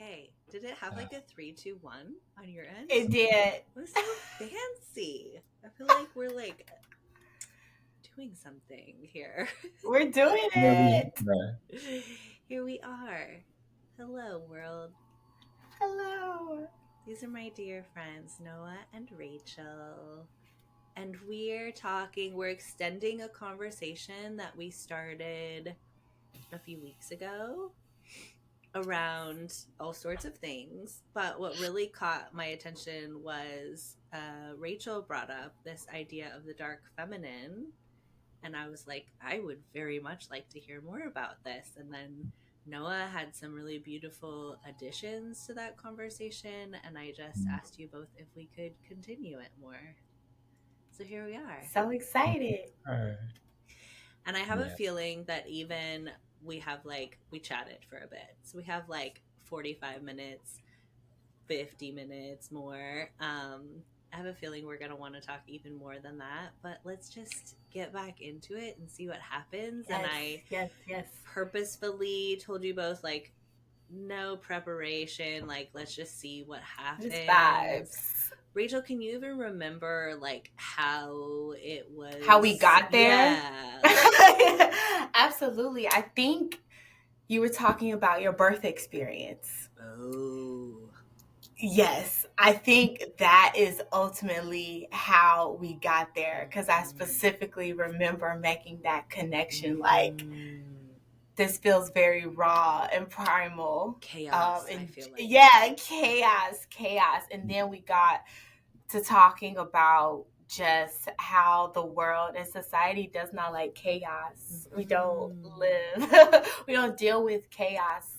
Okay. Did it have like a 3, 2, 1 on your end? It did. It was so fancy. I feel like we're like doing something here. We're doing Maybe, it. Here we are. Hello, world. Hello. These are my dear friends, Noah and Rachel. And we're extending a conversation that we started a few weeks ago around all sorts of things. But what really caught my attention was Rachel brought up this idea of the dark feminine. And I was like, I would very much like to hear more about this. And then Noah had some really beautiful additions to that conversation. And I just asked you both if we could continue it more. So here we are. So excited. And I have a feeling that even we chatted for a bit. So we have like 45 minutes, 50 minutes more. I have a feeling we're going to want to talk even more than that, but let's just get back into it and see what happens. Yes, and I yes. purposefully told you both, like, no preparation, like, let's just see what happens. Just vibes. Rachel, can you even remember, like, how it was? How we got there? Yeah. Absolutely. I think you were talking about your birth experience. Oh. Yes, I think that is ultimately how we got there, because I specifically remember making that connection. Like, this feels very raw and primal. Chaos, I feel like. Yeah, chaos. And then we got to talking about just how the world and society does not like chaos. We don't we don't deal with chaos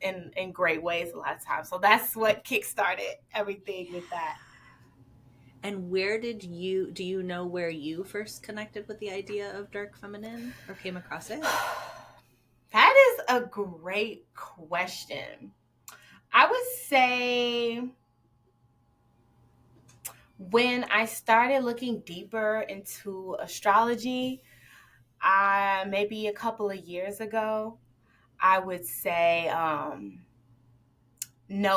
in great ways a lot of times. So that's what kickstarted everything with that. And do you know where you first connected with the idea of dark feminine or came across it? That is a great question. I would say when I started looking deeper into astrology, maybe a couple of years ago, I would say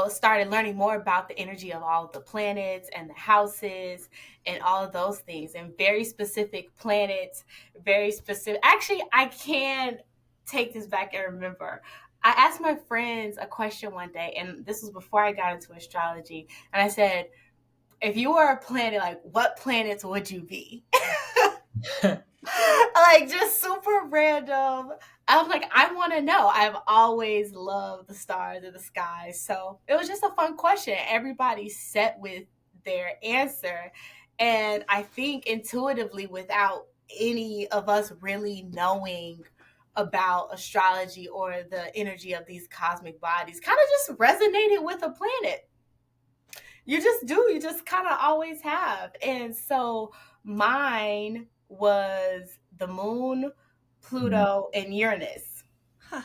started learning more about the energy of all of the planets and the houses and all of those things, and very specific planets, very specific. Actually, I can take this back and remember. I asked my friends a question one day, and this was before I got into astrology, and I said, if you were a planet, like, what planets would you be? Like, just super random. I was like, I want to know. I've always loved the stars and the sky. So it was just a fun question. Everybody set with their answer. And I think intuitively, without any of us really knowing about astrology or the energy of these cosmic bodies, kind of just resonated with a planet. You just do. You just kind of always have. And so mine was the moon, Pluto, and Uranus. Huh.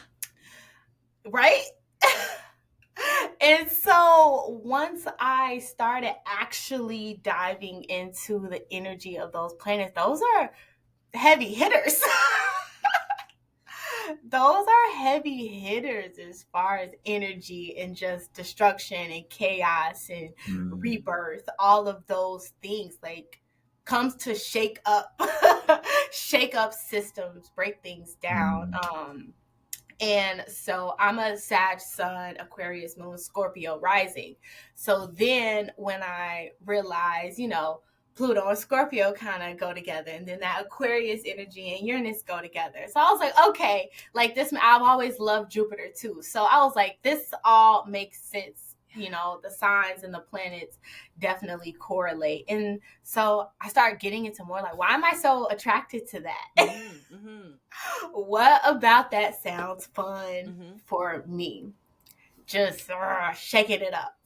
Right? And so once I started actually diving into the energy of those planets, those are heavy hitters. Those are heavy hitters as far as energy and just destruction and chaos and rebirth. All of those things, like, comes to shake up systems, break things down. And so I'm a Sag Sun, Aquarius Moon, Scorpio rising. So then when I realized, Pluto and Scorpio kind of go together, and then that Aquarius energy and Uranus go together. So I was like, okay, like this, I've always loved Jupiter too. So I was like, this all makes sense. The signs and the planets definitely correlate. And so I started getting into more like, why am I so attracted to that? What about that sounds fun for me? Just shaking it up.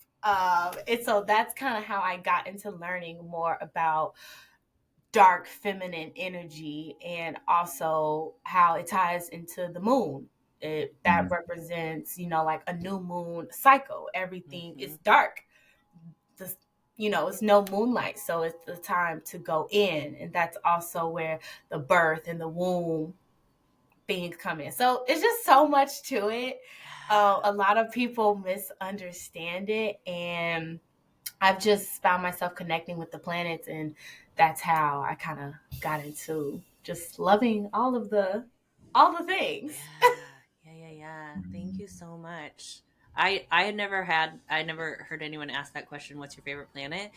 And so that's kind of how I got into learning more about dark feminine energy, and also how it ties into the moon. That represents, like a new moon cycle. Everything is dark. It's no moonlight, so it's the time to go in, and that's also where the birth and the womb things come in. So it's just so much to it. A lot of people misunderstand it, and I've just found myself connecting with the planets, and that's how I kind of got into just loving all the things. Yeah. Thank you so much. I never heard anyone ask that question, what's your favorite planet?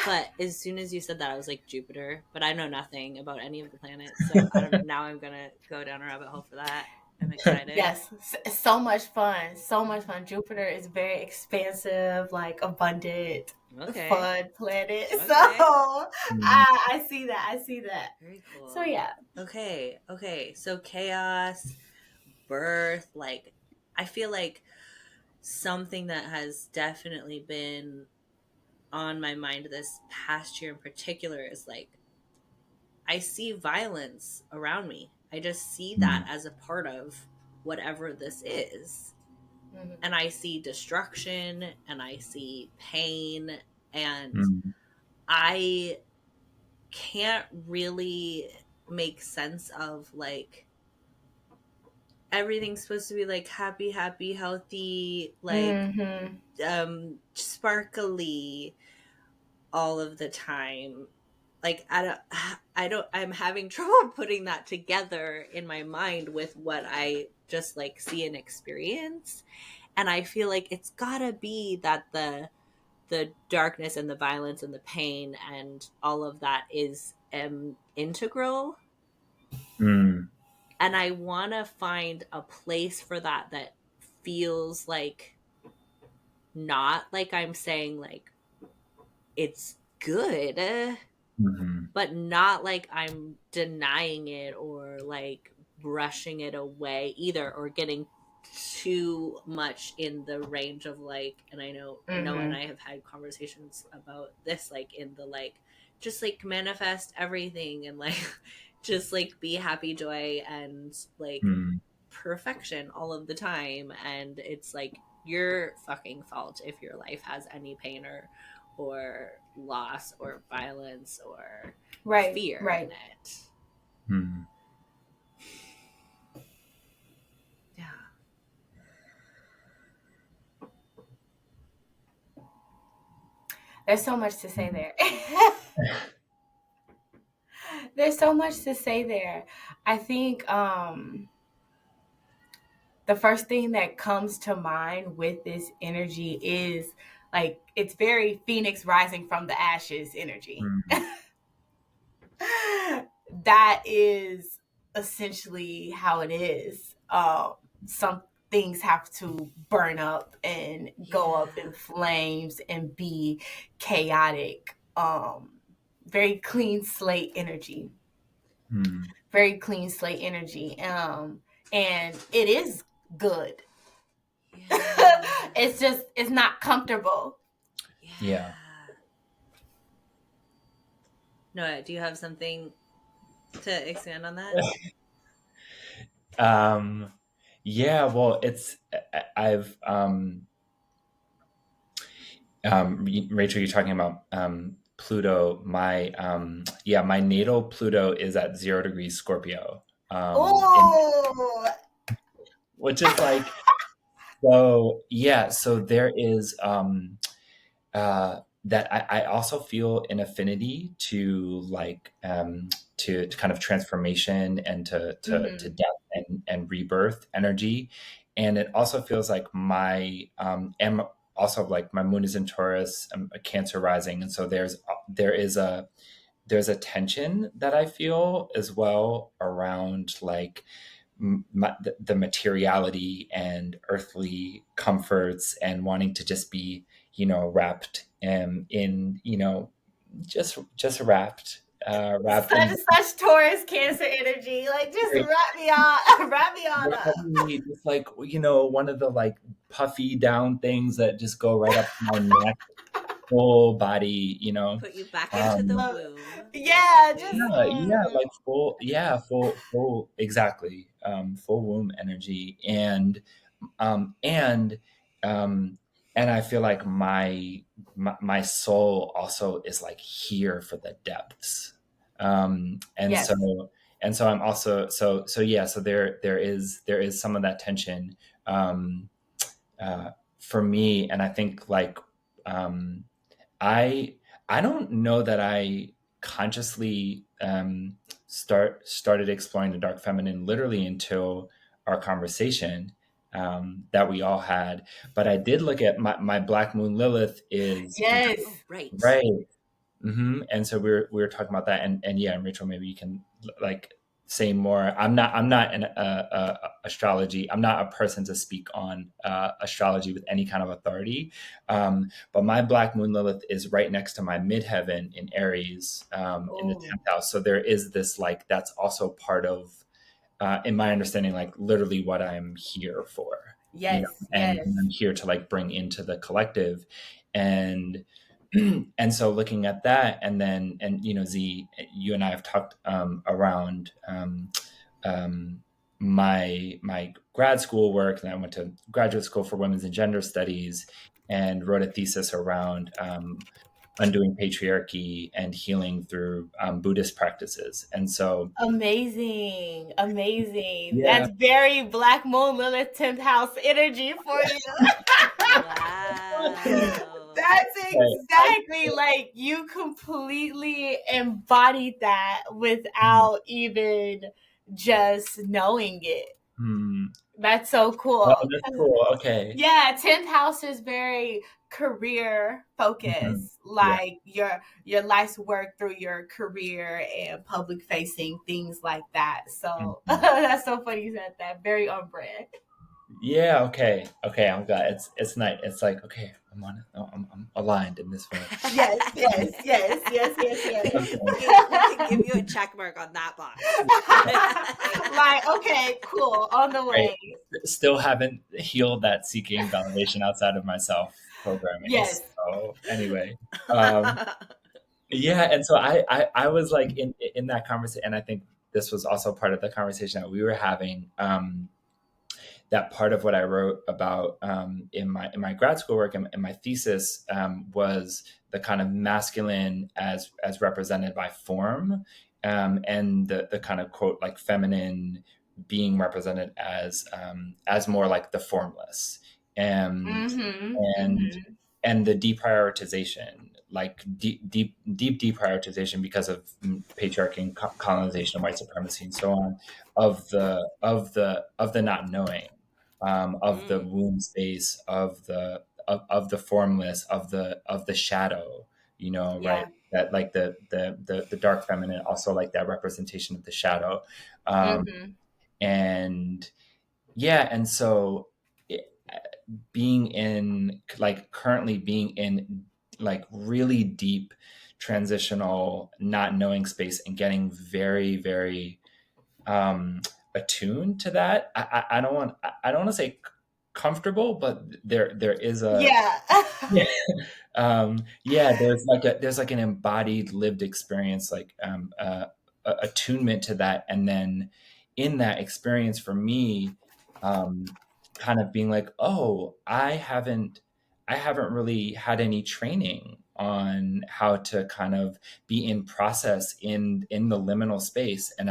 But as soon as you said that, I was like Jupiter, but I know nothing about any of the planets, so I don't now I'm going to go down a rabbit hole for that. I'm excited. Yes, so much fun. So much fun. Jupiter is very expansive, like abundant, Okay. fun planet. So Okay. I see that. I see that. Very So cool. yeah. Okay. So chaos, birth, like I feel like something that has definitely been on my mind this past year in particular is like I see violence around me. I just see that as a part of whatever this is. Mhm. And I see destruction and I see pain, and I can't really make sense of like everything's supposed to be like happy, healthy, like Mhm. sparkly all of the time. Like I'm having trouble putting that together in my mind with what I just like see and experience. And I feel like it's gotta be that the darkness and the violence and the pain and all of that is integral. Mm. And I want to find a place for that that feels like not like I'm saying like it's good, Mm-hmm. but not like I'm denying it or like brushing it away either, or getting too much in the range of like, and I know Noah and Mhm. I have had conversations about this, like in the like just like manifest everything and like just like be happy, joy, and like Mm. perfection all of the time. And it's like your fucking fault if your life has any pain or loss or violence or Right. fear in Right. it. Mm. Yeah. There's so much to say there. There's so much to say there. I think the first thing that comes to mind with this energy is like it's very phoenix rising from the ashes energy. Mm. That is essentially how it is. Some things have to burn up and go up in flames and be chaotic. Very clean slate energy. Mm. Very clean slate energy. And it is good. Yeah. It's just it's not comfortable. Yeah. Noah, do you have something to expand on that? Yeah, well, I've Rachel, you're talking about Pluto. My natal Pluto is at 0 degrees Scorpio. Oh, Which is like, so yeah, so there is that I also feel an affinity to like to kind of transformation and to mm-hmm. death and rebirth energy. And it also feels like and also like my moon is in Taurus, I'm a Cancer rising, and so there's a tension that I feel as well around like the materiality and earthly comforts and wanting to just be, wrapped in, wrapped in Such Taurus Cancer energy. Like just wrap me on, wrap me on up. just like, one of the like puffy down things that just go right up my neck, whole body, Put you back into the um, womb, Yeah, just basically. yeah, like full, exactly, full womb energy, and um, and I feel like my soul also is like here for the depths, and yes. so I'm also so yeah, so there is some of that tension, um, for me, and I think like um, I I don't know that I consciously started exploring the dark feminine literally until our conversation that we all had. But I did look at my Black Moon Lilith is Yes. Oh, right. right. And so we were talking about that, and yeah, and Rachel, maybe you can like say more. I'm not an astrology. I'm not a person to speak on astrology with any kind of authority. But my Black Moon Lilith is right next to my midheaven in Aries in the Oh, 10th house. So there is this like that's also part of, in my understanding, like literally what I'm here for. yes, And yes. I'm here to like bring into the collective, and and so looking at that, and then Z, you and I have talked around my grad school work, and I went to graduate school for women's and gender studies and wrote a thesis around undoing patriarchy and healing through Buddhist practices. And so Amazing. Amazing. yeah, That's very Black Moon Lilith 10th house energy for you. Wow. That's right. exactly like you completely embodied that without even just knowing it. Hmm. That's so Oh, cool. that's cool. Okay. Yeah, 10th house is very career Mhm. focused, Yeah. like your life's work through your career and public facing things like that. So Mhm. that's so funny you said that. Very on brand. Yeah. Okay. Okay. I'm glad. It's nice. It's like okay. I'm on it. I'm aligned in this way. Yes, yes, yes, yes, yes, yes. Okay. We can give you a check mark on that box. Like, okay, cool, on the Right. way. Still haven't healed that seeking validation outside of myself programming. Yes. So anyway, um, yeah. And so I was like in that conversation, and I think this was also part of the conversation that we were having. That part of what I wrote about in my grad school work and my thesis was the kind of masculine as represented by form, and the kind of quote like feminine being represented as more like the formless, and Mm-hmm. and Mm-hmm. and the deprioritization, like deep deprioritization because of patriarchy and colonization, white supremacy, and so on, of the not knowing, of the Mm, womb space, of the formless, of the shadow, right? Yeah. That like the dark feminine, also like that representation of the shadow, um, Mm-hmm. and yeah, and so it, being in like currently being in like really deep transitional not knowing space and getting very very um attuned to that. I don't want to say comfortable, but there is a Yeah. yeah. Yeah, there's like an embodied lived experience, like attunement to that, and then in that experience for me, um, kind of being like, oh, I haven't really had any training on how to kind of be in process in the liminal space, and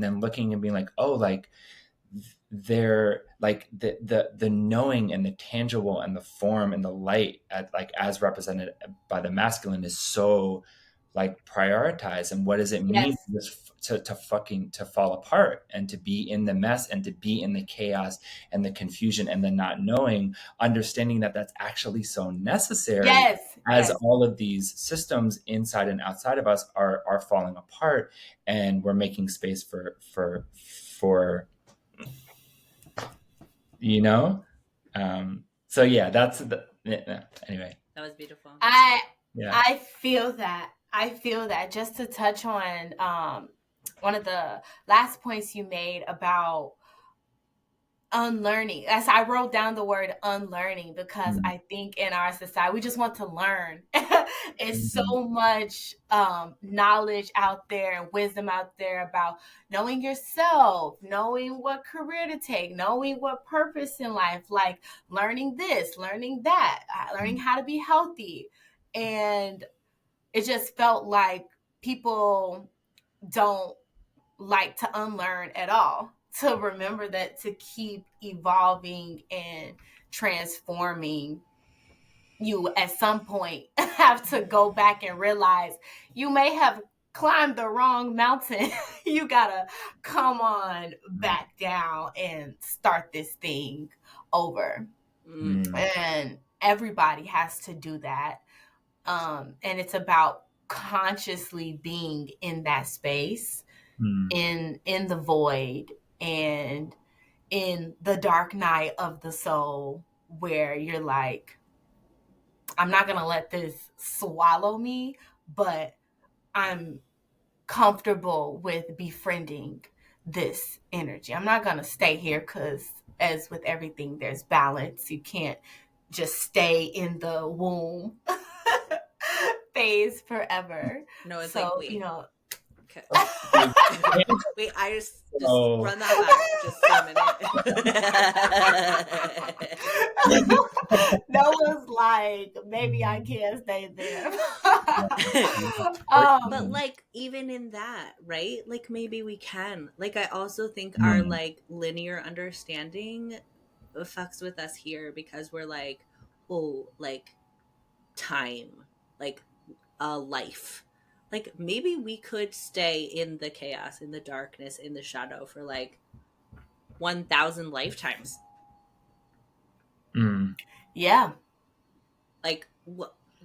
then looking and being like, oh, like they're like the knowing and the tangible and the form and the light at, like as represented by the masculine is so like prioritized. And what does it Yes. mean to fucking to fall apart and to be in the mess and to be in the chaos and the confusion and the not knowing, understanding that that's actually so necessary Yes. as Yes. all of these systems inside and outside of us are falling apart, and we're making space for you know so yeah, that's anyway. that was beautiful. I Yeah. I feel that. I feel that. Just to touch on one of the last points you made about unlearning. As I wrote down the word unlearning, because Mhm. I think in our society we just want to learn. It's so Mhm. much knowledge out there and wisdom out there about knowing yourself, knowing what career to take, knowing what purpose in life, like learning this, learning that, learning how to be healthy. And it just felt like people don't like to unlearn at all, to remember that, to keep evolving and transforming, you at some point have to go back and realize you may have climbed the wrong mountain. You gotta come on back down and start this thing over. And everybody has to do that. And it's about consciously being in that space, in the void, and in the dark night of the soul, where you're like, I'm not gonna let this swallow me, but I'm comfortable with befriending this energy. I'm not gonna stay here, because as with everything, there's balance. You can't just stay in the womb phase forever. No, it's So, like, you know. Okay. Wait, I just run that back just for a minute. That was like, maybe I can't stay there. But like, even in that, right? Like, maybe we can. Like, I also think our like linear understanding fucks with us here, because we're like, oh, like time, like a life. Like, maybe we could stay in the chaos, in the darkness, in the shadow for like 1,000 lifetimes. Yeah. Like,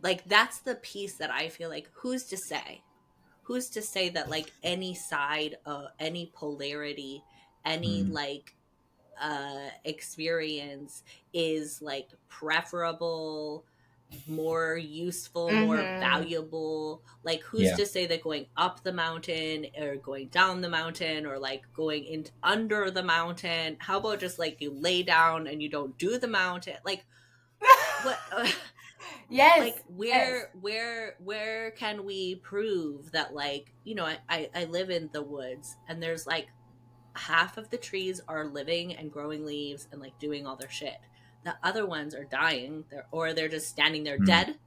like that's the piece that I feel like, who's to say that like any side, any polarity, any like experience is like preferable, more useful, more valuable. Like, who's to say that going up the mountain or going down the mountain, or like going in under the mountain, how about just like you lay down and you don't do the mountain? Like, what? Yes. Like, where can we prove that, like, you know, I live in the woods, and there's like half of the trees are living and growing leaves and like doing all their shit. The other ones are dying, or they're just standing there dead.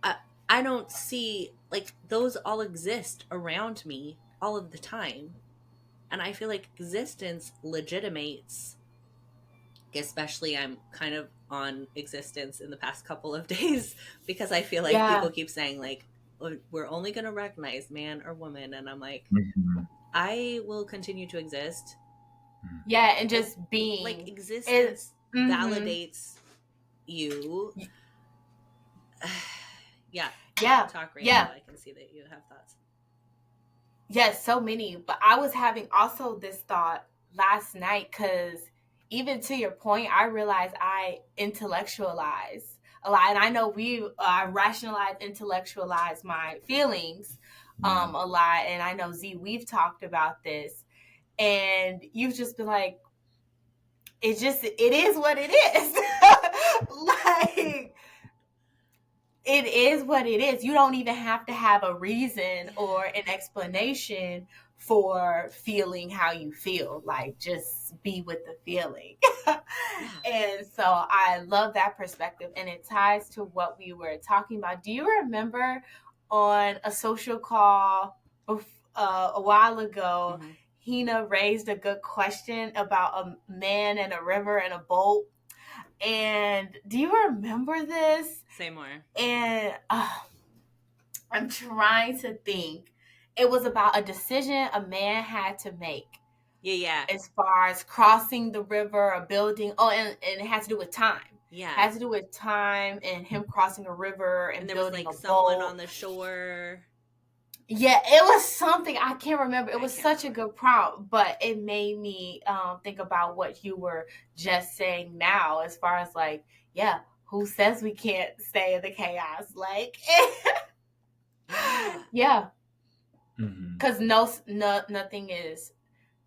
I don't see, like, those all exist around me all of the time. And I feel like existence legitimates, especially I'm kind of on existence in the past couple of days, because I feel like people keep saying like, we're only going to recognize man or woman. And I'm like, I will continue to exist. Yeah, and just being. Like, existence validates you. Yeah. Talk right now. I can see that you have thoughts. Yes, so many. But I was having also this thought last night, because even to your point, I realized I intellectualize a lot. And I know I rationalize, intellectualize my feelings a lot. And I know, Z, we've talked about this. And you've just been like, it is what it is. Like, it is what it is. You don't even have to have a reason or an explanation for feeling how you feel. Like, just be with the feeling. And so I love that perspective, and it ties to what we were talking about. Do you remember on a social call a while ago, Hina raised a good question about a man and a river and a boat? And do you remember this? Say more. And I'm trying to think. It was about a decision a man had to make. Yeah. As far as crossing the river or building. Oh, and it has to do with time. Yeah. It has to do with time and him crossing a river and there building was like a someone boat on the shore. Yeah, it was something I can't remember. It was such a good prompt, but it made me think about what you were just saying now, as far as like, yeah, who says we can't stay in the chaos? Like, yeah, because nothing is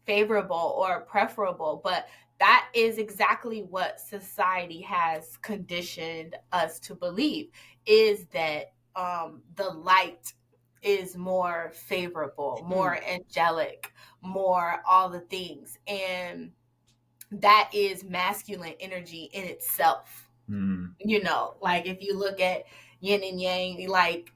favorable or preferable, but that is exactly what society has conditioned us to believe, is that the light is more favorable, more angelic, more all the things. And that is masculine energy in itself. You know, like if you look at yin and yang, like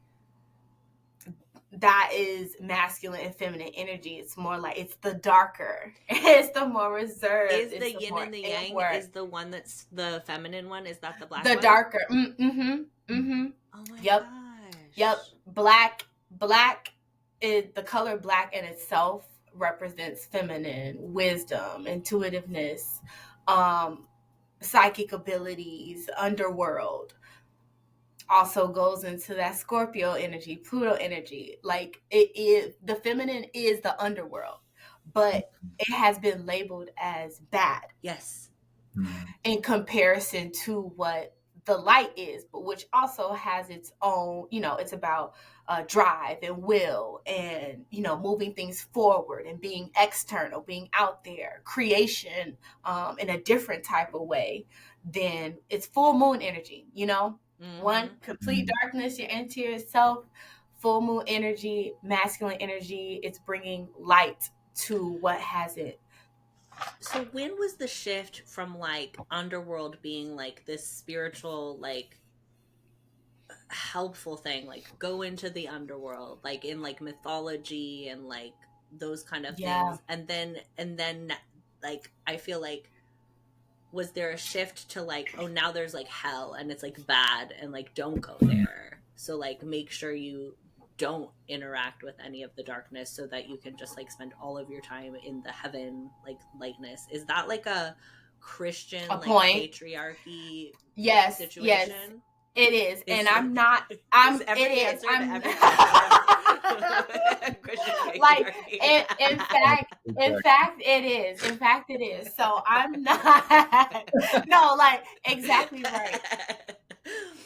that is masculine and feminine energy. It's more like it's the darker, it's the more reserved. Is it's the yin and the yang inward. is the one that's the feminine one? Is that the black the one? darker? Oh my Yep. gosh. Yep. Black is the color. Black in itself represents feminine wisdom, intuitiveness, psychic abilities, underworld. Also goes into that Scorpio energy, Pluto energy. Like it is, the feminine is the underworld, but it has been labeled as bad. Yes. In comparison to what the light is, but which also has its own, it's about drive and will and, moving things forward and being external, being out there, creation in a different type of way. Then it's full moon energy, one complete darkness, you're into yourself. Full moon energy, masculine energy, it's bringing light to what hasn't. So when was the shift from like underworld being like this spiritual, like helpful thing, like go into the underworld, like in like mythology and like those kind of things, and then like I feel like, was there a shift to like, oh, now there's like hell and it's like bad and like don't go there, so like make sure you don't interact with any of the darkness so that you can just like spend all of your time in the heaven like lightness? Is that like a Christian like patriarchy situation? Yes, it is. And I'm not every it answer is. to every like in fact it is. In fact it is. So I'm not no, like exactly right.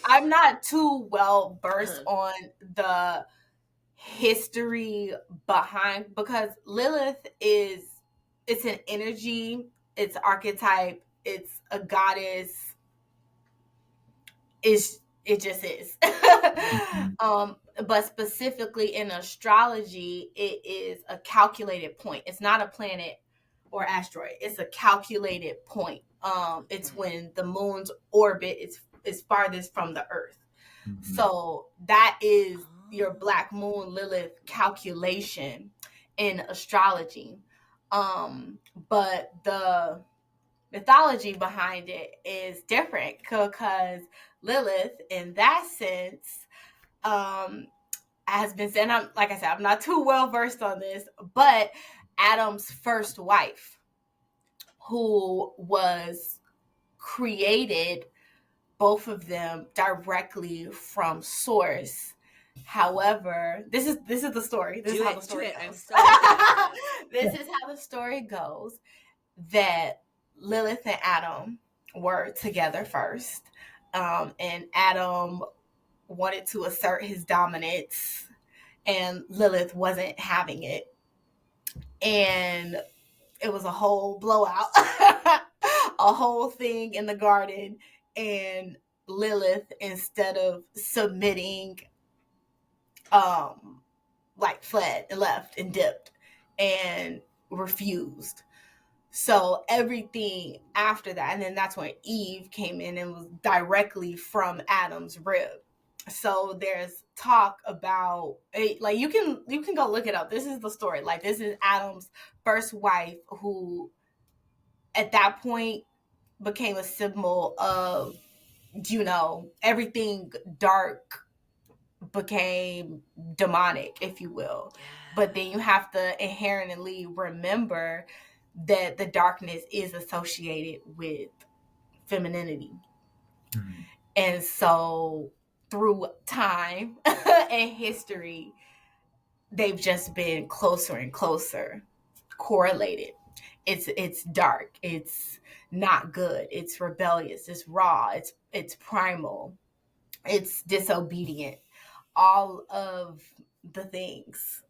I'm not too well versed on the history behind, because Lilith it's an energy, it's archetype, it's a goddess, it just is. But specifically in astrology, it is a calculated point. It's not a planet or asteroid. It's a calculated point. It's when the moon's orbit is farthest from the Earth. So that is your black moon Lilith calculation in astrology. But the mythology behind it is different, because Lilith, in that sense, has been said, like I said, I'm not too well versed on this, but Adam's first wife, who was created, both of them directly from source. However, this is the story. This is how the story goes. This is how the story goes, that Lilith and Adam were together first, and Adam wanted to assert his dominance, and Lilith wasn't having it, and it was a whole blowout, a whole thing in the garden, and Lilith, instead of submitting, like fled and left and dipped and refused. So everything after that, and then that's when Eve came in and was directly from Adam's rib. So there's talk about, like, you can go look it up. This is the story. Like, this is Adam's first wife, who at that point became a symbol of, everything dark became demonic, if you will. But then you have to inherently remember that the darkness is associated with femininity. And so through time and history, they've just been closer and closer correlated. It's dark, it's not good, it's rebellious, it's raw, it's primal, it's disobedient. All of the things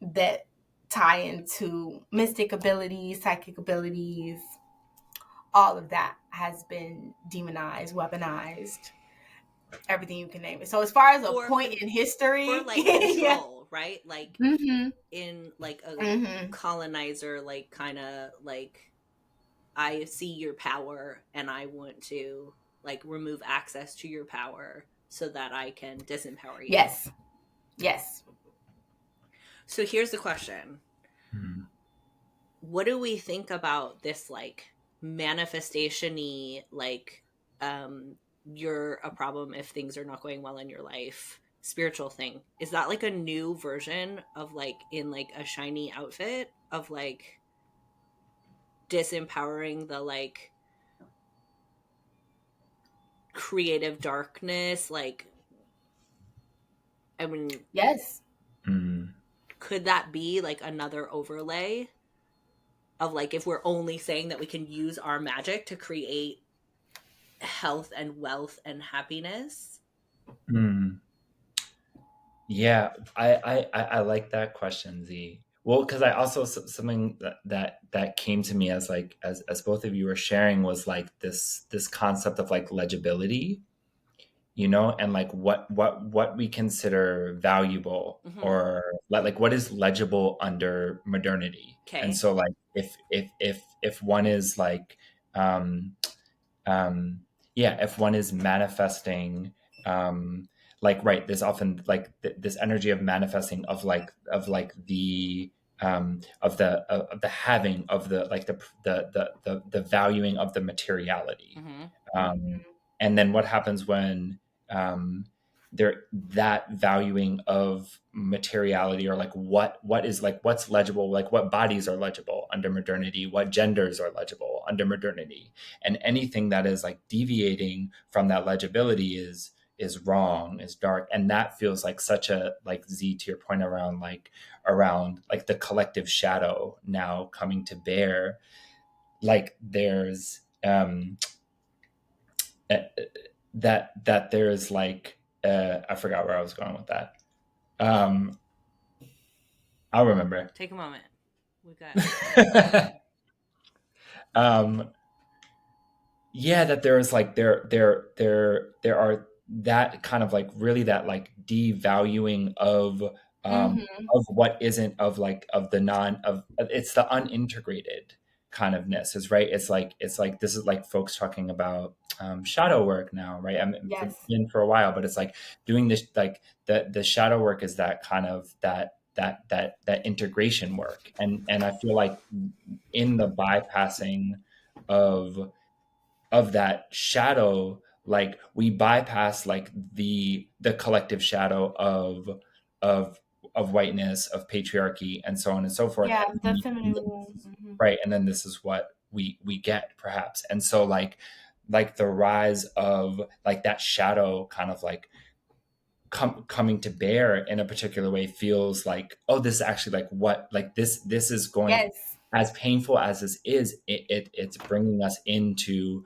that tie into mystic abilities, psychic abilities, all of that has been demonized, weaponized, everything you can name it. So as far as a point in history, for like control, right? Like in like a colonizer, like kind of like, I see your power and I want to like remove access to your power so that I can disempower you. Yes. So here's the question. Mm. What do we think about this like manifestation-y, like you're a problem if things are not going well in your life spiritual thing? Is that like a new version of like in like a shiny outfit of like disempowering the like creative darkness? Like, I mean, Yes. Mm. could that be like another overlay of like if we're only saying that we can use our magic to create health and wealth and happiness? Mm. Yeah, I like that question, Z. Well, because I also something that came to me as like as both of you were sharing was like this concept of like legibility, you know, and like what we consider valuable Mm-hmm. or like what is legible under modernity. And Okay. so like if one is like um um yeah, if one is manifesting like right, there's often like this energy of manifesting of like of the having of the like the valuing of the materiality. Mm-hmm. um and then what happens when um there that valuing of materiality, or like what is like what's legible, like what bodies are legible under modernity, what genders are legible under modernity, and anything that is like deviating from that legibility is wrong, is dark. And that feels like such a, like Z, to your point around like the collective shadow now coming to bear. Like there's uh, that there's like I forgot where I was going with that. um I'll remember. Take a moment. We got um yeah, that there is like there are that kind of like really that like devaluing Mm-hmm. of what isn't, of like of the non of it's the unintegrated kind of ness, is right. It's like this is like folks talking about shadow work now, right? I mean, Yes. been for a while, but it's like doing this, like the shadow work is that kind of that integration work. And I feel like in the bypassing of that shadow, like we bypass like the collective shadow of of whiteness, of patriarchy, and so on and so forth. Yeah, And the feminine womb. right, and then this is what we get, perhaps. And so like the rise of like that shadow kind of like coming to bear in a particular way feels like, oh, this is actually like what, like this is going, Yes. as painful as this is, it's bringing us into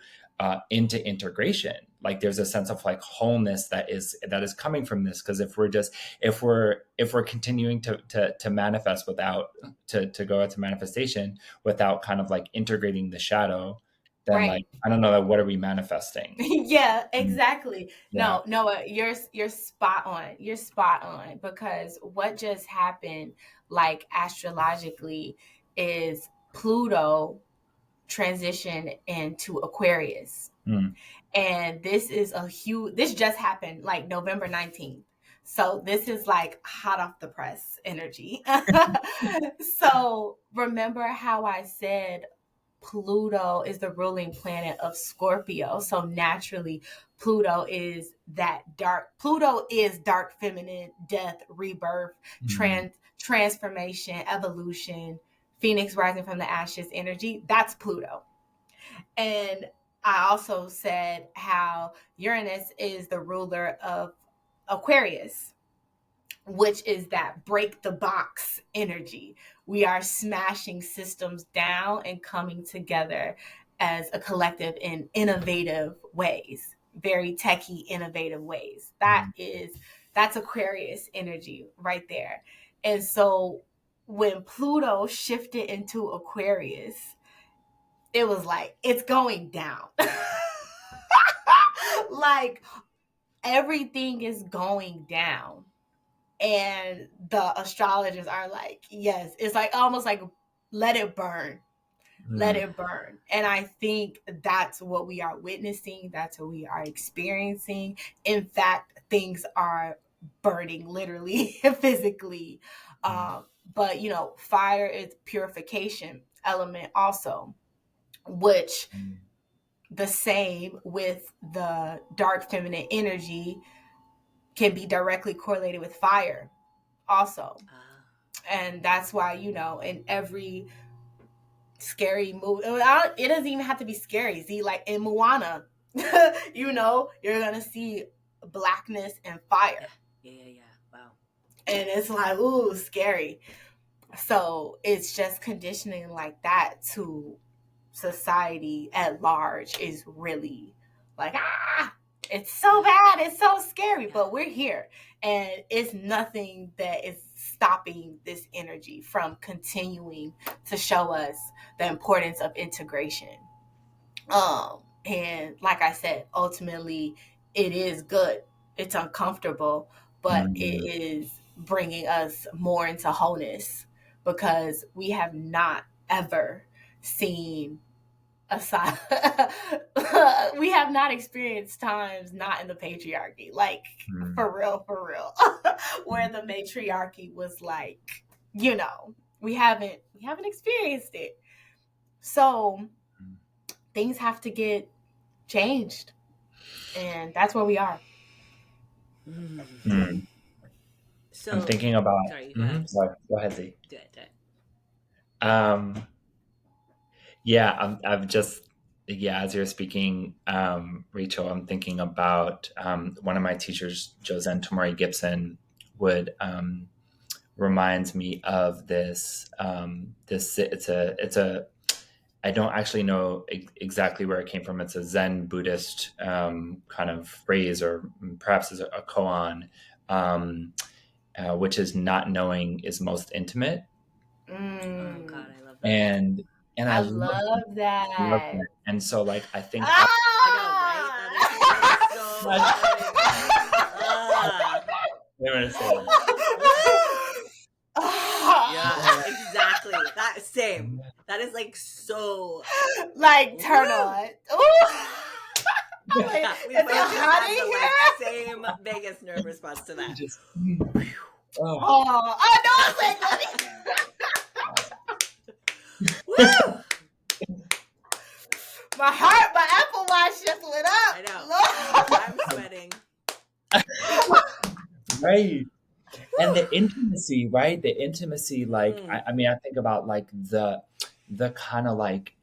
integration. Like there's a sense of like wholeness that is coming from this. Because if we're continuing to manifest without to go out to manifestation without kind of like integrating the shadow, then like, Right. I don't know, like, what are we manifesting? Yeah, exactly. Yeah. No, Noah, you're spot on. You're spot on, because what just happened, like astrologically, is Pluto transition into Aquarius. Mm. And this just happened like November 19th. So this is like hot off the press energy. So remember how I said Pluto is the ruling planet of Scorpio. So naturally, Pluto is dark feminine, death, rebirth, Mm. transformation, evolution, Phoenix rising from the ashes energy. That's Pluto. And I also said how Uranus is the ruler of Aquarius, which is that break the box energy. We are smashing systems down and coming together as a collective in innovative ways, very techie, innovative ways. That's Aquarius energy right there. And so when Pluto shifted into Aquarius, it was like, it's going down. Like everything is going down. And the astrologers are like, yes, it's like almost like let it burn, let Mm. it burn. And I think that's what we are witnessing, that's what we are experiencing. In fact, things are burning literally physically But fire is purification element also, which the same with the dark feminine energy can be directly correlated with fire also. And that's why, in every scary movie, it doesn't even have to be scary. See, like in Moana, you're gonna see blackness and fire. Yeah. Wow. And it's like, ooh, scary. So it's just conditioning like that to society at large is really like, it's so bad, it's so scary, but we're here, and it's nothing that is stopping this energy from continuing to show us the importance of integration. And like I said, ultimately it is good. It's uncomfortable, but it is bringing us more into wholeness, because we have not ever seen aside we have not experienced times not in the patriarchy, like for real where the matriarchy was like, we haven't experienced it. So things have to get changed, and that's where we are. So I'm thinking about. Sorry, Sorry, go ahead, Z. Do it. Yeah, I've just, as you're speaking, Rachel, I'm thinking about one of my teachers, Josen Tamari Gibson, would reminds me of this. It's a I don't actually know exactly where it came from. It's a Zen Buddhist kind of phrase, or perhaps is a koan, which is not knowing is most intimate. Oh God, I love that. And I love that. And so, like, I think I know, right? That is so yeah, exactly. That same. That is like so. Like turn on. Yeah, we both just had the same vagus nerve response to that. I know it's like woo! My heart, my Apple Watch just lit up. I know. I'm sweating. Right. And the intimacy, right? The intimacy, like, I mean, I think about like the kind of like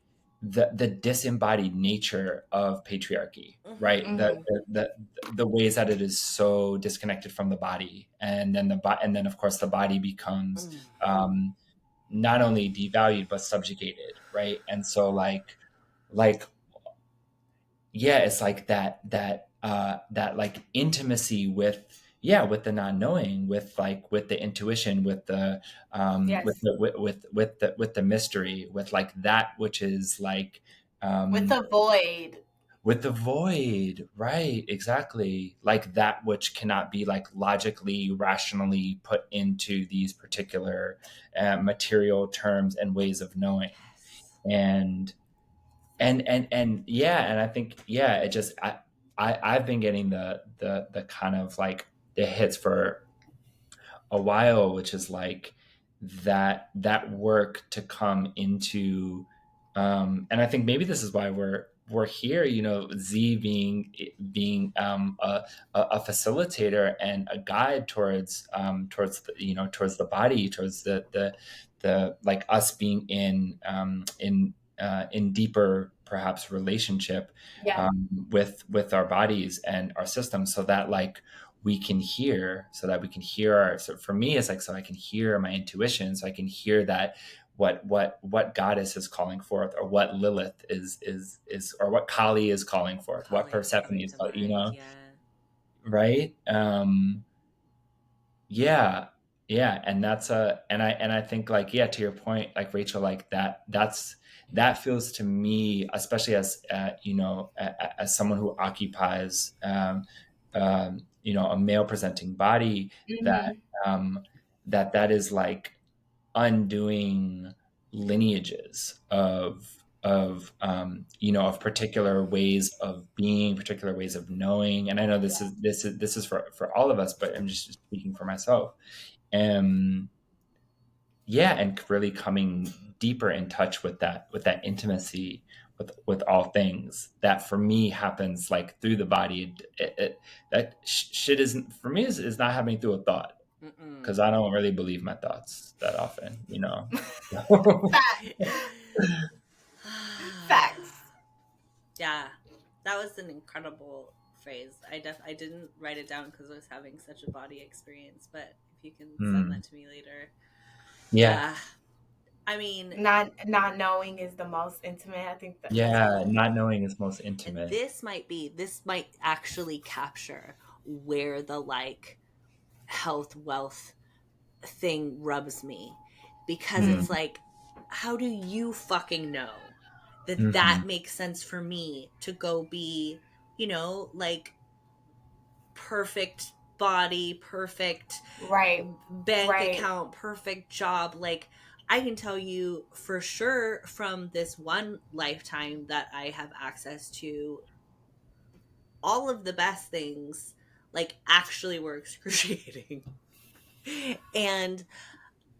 the disembodied nature of patriarchy, right? The ways that it is so disconnected from the body, and then of course the body becomes not only devalued but subjugated, right? And so like it's like that like intimacy with the not knowing, with the intuition, with the with the mystery, with like that which is like with the void, right? Exactly. Like that which cannot be like logically, rationally put into these particular material terms and ways of knowing. And I think it just I've been getting the kind of like the hits for a while, which is like that work to come into and I think maybe this is why we're here, Z being a facilitator and a guide towards the, towards the body, towards the like us being in deeper perhaps relationship with our bodies and our systems, so that like we can hear, so for me it's like, so I can hear my intuition, so I can hear that what Goddess is calling forth, or what Lilith is or what Kali is calling forth, what Persephone is, right? And that's and I think like, to your point, like Rachel, like that feels to me, especially as as someone who occupies a male presenting body, that is like undoing lineages of particular ways of being, particular ways of knowing. And I know this is for all of us, but I'm just speaking for myself. yeah, and really coming deeper in touch with that intimacy with all things that for me happens like through the body. That shit isn't for me is not happening through a thought Mm-mm. because I don't really believe my thoughts that often, you know. Facts. Yeah, that was an incredible phrase. I didn't write it down because I was having such a body experience, but if you can send that Mm. to me later. Yeah, Yeah. I mean, Not knowing is the most intimate. I think that's yeah, what. not knowing is most and intimate. this might actually capture where the like health wealth thing rubs me, because Mm. it's like, how do you fucking know that that Hmm. makes sense for me to go be, like, perfect body, perfect Right. bank Right. account, perfect job? Like, I can tell you for sure from this one lifetime that I have access to, all of the best things like actually were excruciating. And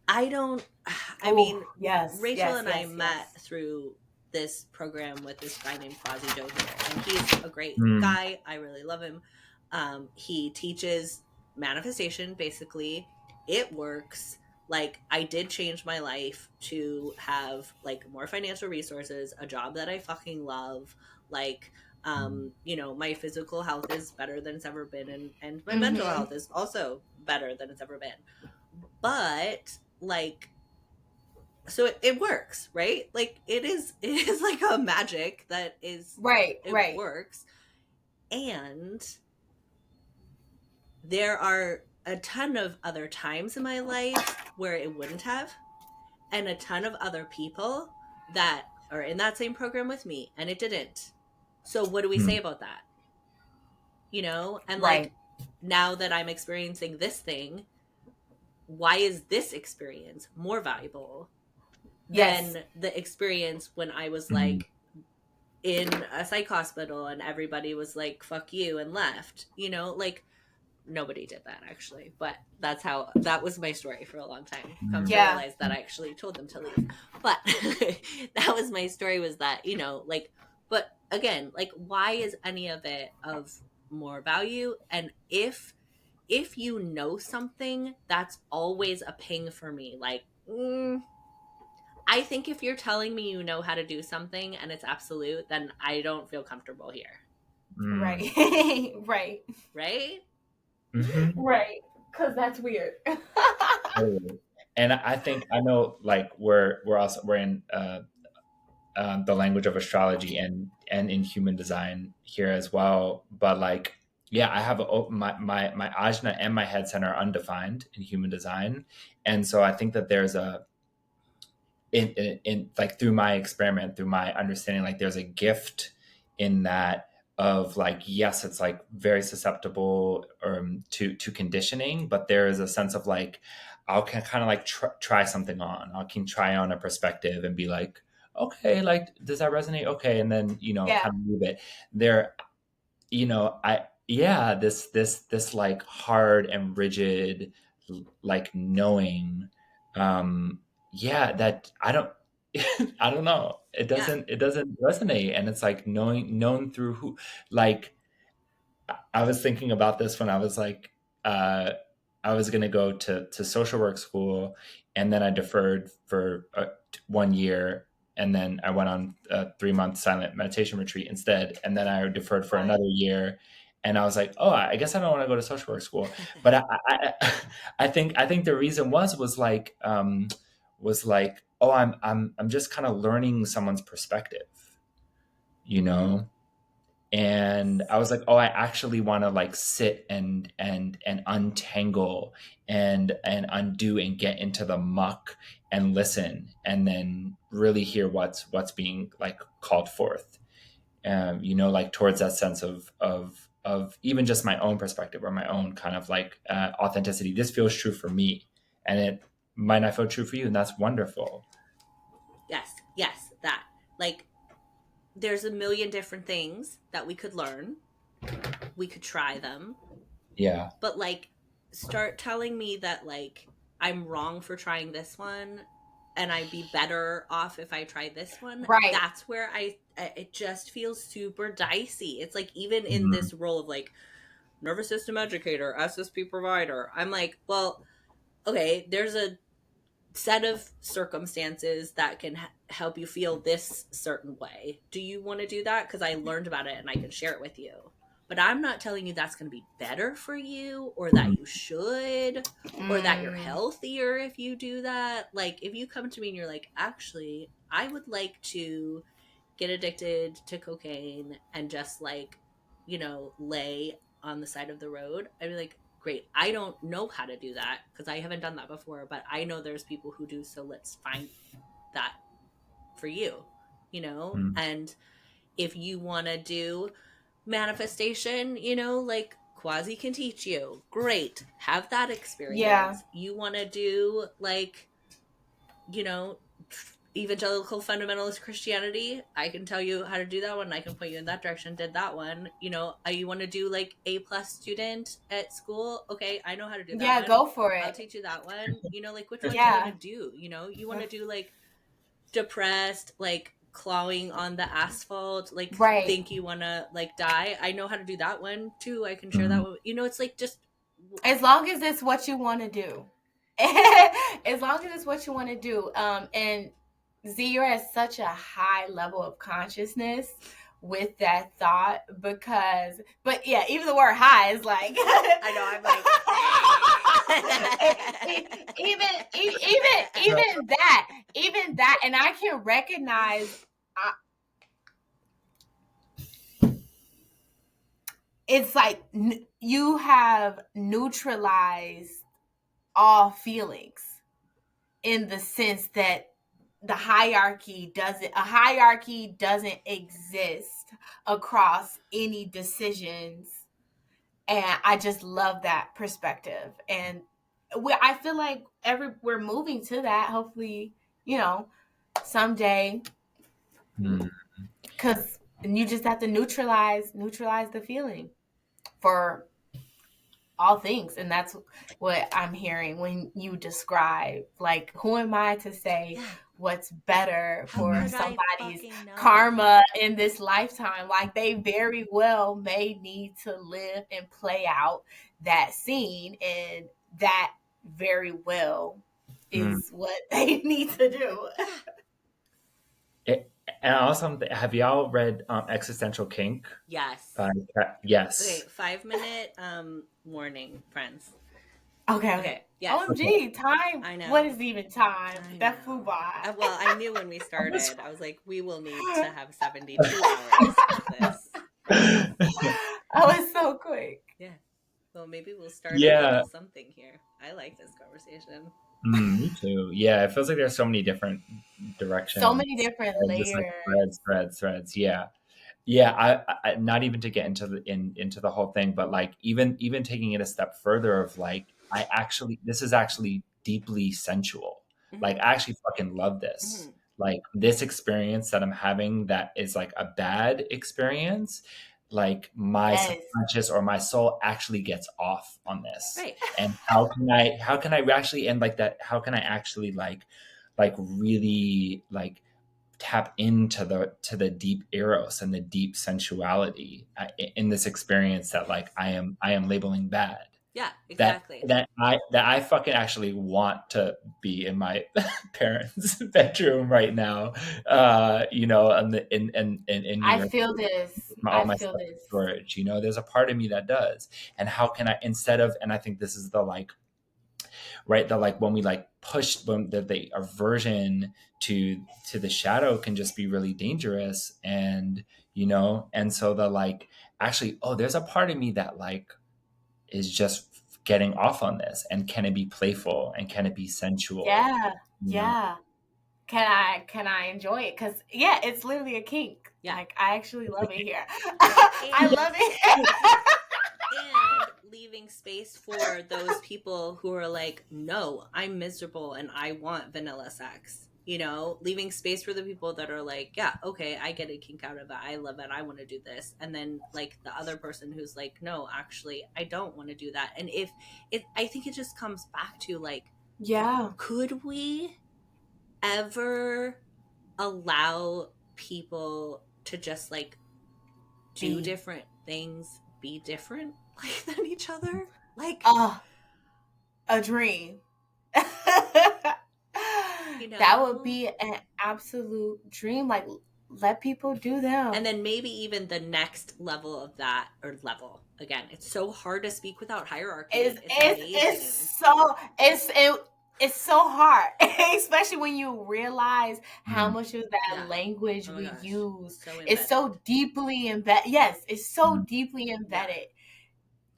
I don't, I Oh, mean, yes, Rachel yes, and I yes, yes. met through this program with this guy named Fozzie Joe here, and he's a great Mm. guy. I really love him. He teaches manifestation, basically. It works. Like, I did change my life to have like more financial resources, a job that I fucking love. Like, my physical health is better than it's ever been, and my mental Mm-hmm. health is also better than it's ever been. But like, so it works, right? Like, it is like a magic that is, Right, it right. works. And there are a ton of other times in my life where it wouldn't have, and a ton of other people that are in that same program with me and it didn't. So what do we say Mm. about that? And like, Right. now that I'm experiencing this thing, why is this experience more valuable Yes. than the experience when I was Mm. like in a psych hospital and everybody was like, fuck you, and left? Like, nobody did that actually, but that was my story for a long time. Come to Mm. Yeah. realize that I actually told them to leave. But that was my story, was that, like, but again, like, why is any of it of more value? And if you know something, that's always a ping for me. Like, I think if you're telling me you know how to do something and it's absolute, then I don't feel comfortable here. Mm. Right. Right. Right? Mhm. Right. Because that's weird. Totally. And I think I know like we're in the language of astrology and in human design here as well. But like, yeah, I have my ajna and my head center are undefined in human design, and so I think that there's a in like through my experiment, through my understanding, like there's a gift in that of like, yes, it's like very susceptible to conditioning, but there is a sense of like I can kind of like try something on. I can try on a perspective and be like, okay, like does that resonate? Okay, and then Yeah. kind of move it there. I yeah, this like hard and rigid like knowing, yeah, that I don't I don't know. Yeah. It doesn't resonate, and it's like knowing known through who. Like I was thinking about this when I was like uh I was going to go to social work school, and then I deferred for 1 year, and then I went on a 3 month silent meditation retreat instead, and then I deferred for Right. another year, and I was like, oh, I guess I don't want to go to social work school. But I think the reason was like, oh, I'm just kind of learning someone's perspective, you know. And I was like, oh, I actually want to like sit and untangle and undo and get into the muck and listen, and then really hear what's being like called forth, like towards that sense of even just my own perspective or my own kind of like authenticity. This feels true for me, and it might not feel true for you, and that's wonderful. Yes, that. Like, there's a million different things that we could learn. We could try them. Yeah. But like, start telling me that like I'm wrong for trying this one and I'd be better off if I try this one. Right. That's where it just feels super dicey. It's like, even in Mhm. this role of like nervous system educator, SSP provider, I'm like, well, okay, there's a set of circumstances that can help you feel this certain way. Do you want to do that? Because I learned about it and I can share it with you. But I'm not telling you that's going to be better for you, or that you should, or that you're healthier if you do that. Like, if you come to me and you're like, actually, I would like to get addicted to cocaine and just like, lay on the side of the road, I'd be like, great. I don't know how to do that because I haven't done that before, but I know there's people who do, so let's find that for you, And if you want to do manifestation, like Quasi can teach you, great. Have that experience. Yeah. You want to do like, evangelical fundamentalist Christianity, I can tell you how to do that one. I can point you in that direction. Did that one. You want to do like A+ student at school? Okay, I know how to do that. Yeah, one. Go for it. I'll teach you that one. Like, which one do Yeah. you want to do? You want to do like depressed, like clawing on the asphalt, like Right. think you want to like die? I know how to do that one too. I can share that one. It's like, just as long as it's what you want to do. As long as it's what you want to do. And Z, you're at such a high level of consciousness with that thought, but yeah, even the word high is like, I know, I'm like, even that, and I can recognize, it's like you have neutralized all feelings, in the sense that a hierarchy doesn't exist across any decisions. And I just love that perspective. And I feel like we're moving to that, hopefully, someday. Because you just have to neutralize the feeling for all things. And that's what I'm hearing when you describe, like, who am I to say what's better for somebody's karma in this lifetime? Like, they very well may need to live and play out that scene, and that very well is what they need to do. And also, have y'all read Existential Kink? Yes. Yes. Okay, 5-minute warning, friends. Okay. Yes. OMG, time. I know. What is even time? That FUBA. Well, I knew when we started. I was like, we will need to have 72 hours of this. Oh, it's so quick. Yeah. Well, maybe we'll start a little something here. I like this conversation. Me too. Yeah, it feels like there's so many different directions. So many different layers. Like threads. Yeah. Yeah, I not even to get into the whole thing, but like even taking it a step further of like, this is actually deeply sensual. Like, I actually fucking love this. Like, this experience that I'm having that is like a bad experience, like my subconscious or my soul actually gets off on this. Right. And how can I actually, and like that, how can I actually like really like tap into the deep eros and the deep sensuality in this experience that like I am labeling bad. Yeah, exactly. That I fucking actually want to be in my parents' bedroom right now. In I feel this. I feel this storage. There's a part of me that does. And how can I, instead of, and I think this is the like, right, the like when we like push the aversion to the shadow can just be really dangerous. And and so the like, actually, there's a part of me that like is just getting off on this, and can it be playful, and can it be sensual? Yeah. Can I enjoy it? Because it's literally a kink. Like, I actually love it here. I love it. And leaving space for those people who are like, no, I'm miserable and I want vanilla sex. Leaving space for the people that are like, yeah, okay, I get a kink out of it. I love it. I want to do this. And then like the other person who's like, no, actually, I don't want to do that. And I think it just comes back to like, Yeah. Could we ever allow people to just like do different things, be different like than each other? Like, a dream. you know, that would be an absolute dream. Like, let people do them. And then maybe even the next level of that, or level again, it's so hard to speak without hierarchy. It's so hard, especially when you realize how much of that language we use. It's so deeply embedded. Yes, it's so deeply embedded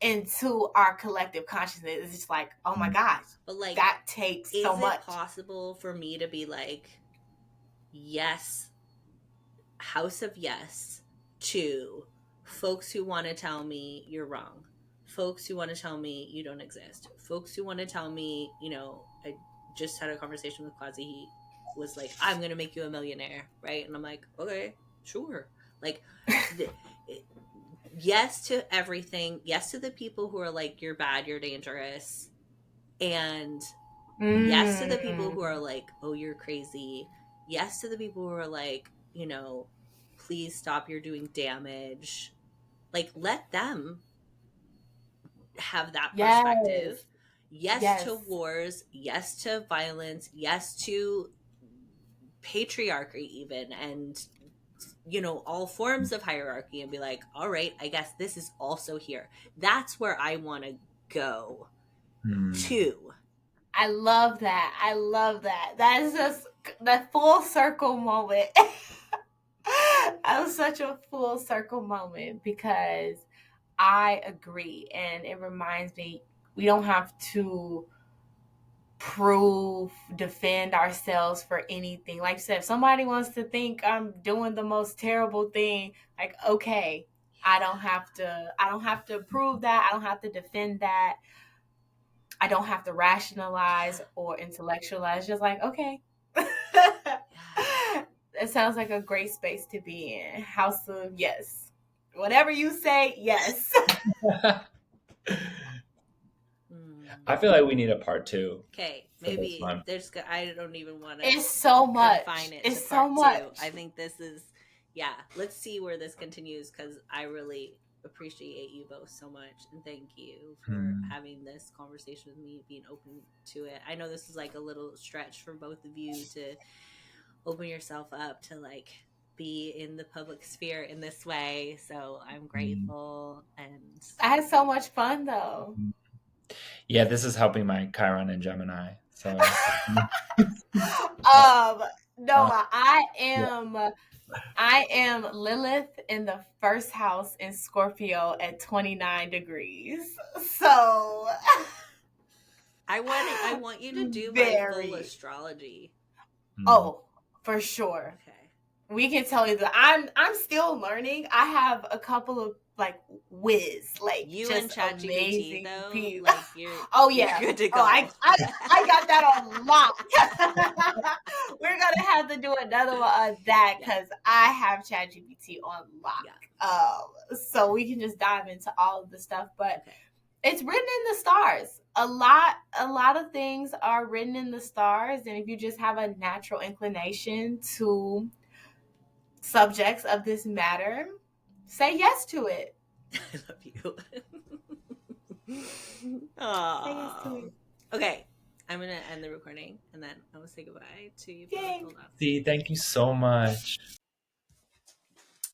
into our collective consciousness. It's just like, oh my gosh, but like that takes so much. Is it possible for me to be like, yes, House of Yes, to folks who want to tell me you're wrong, folks who want to tell me you don't exist, folks who want to tell me, you know, I just had a conversation with Quasi. He was like, I'm gonna make you a millionaire, right? And I'm like, okay, sure. Like, yes to everything. Yes to the people who are like, you're bad, you're dangerous. And yes to the people who are like, oh, you're crazy. Yes to the people who are like, you know, please stop, you're doing damage. Like, let them have that perspective. Yes to wars. Yes to violence. Yes to patriarchy even, and, you know, all forms of hierarchy, and be like, all right, I guess this is also here. That's where I want to go to. I love that. I love that. That is just the full circle moment. That was such a full circle moment, because I agree. And it reminds me, we don't have to defend ourselves for anything. Like I said, if somebody wants to think I'm doing the most terrible thing, like, okay, I don't have to prove that. I don't have to defend that. I don't have to rationalize or intellectualize. Just like, okay. It sounds like a great space to be in. House of Yes. Whatever you say, yes. I feel like we need a part 2. Okay, maybe there's. I don't even want to. It's so much. It's so much. I think this is. Yeah, let's see where this continues, because I really appreciate you both so much, and thank you for having this conversation with me, being open to it. I know this is like a little stretch for both of you to open yourself up to like be in the public sphere in this way, so I'm grateful. And I had so much fun though. Yeah, this is helping my Chiron and Gemini. So Noah, I am Lilith in the first house in Scorpio at 29 degrees. So I want you to do my full astrology. Oh, for sure. Okay. We can tell you that I'm still learning. I have a couple of like whiz, like you just and ChatGPT though. People. Like you're good to go. I got that on lock. We're gonna have to do another one of that, because I have ChatGPT on lock. Yeah. So we can just dive into all of the stuff, but it's written in the stars. A lot of things are written in the stars, and if you just have a natural inclination to subjects of this matter, say yes to it. I love you. Say yes to it. Okay, I'm gonna end the recording, and then I will say goodbye to you. See, thank you so much.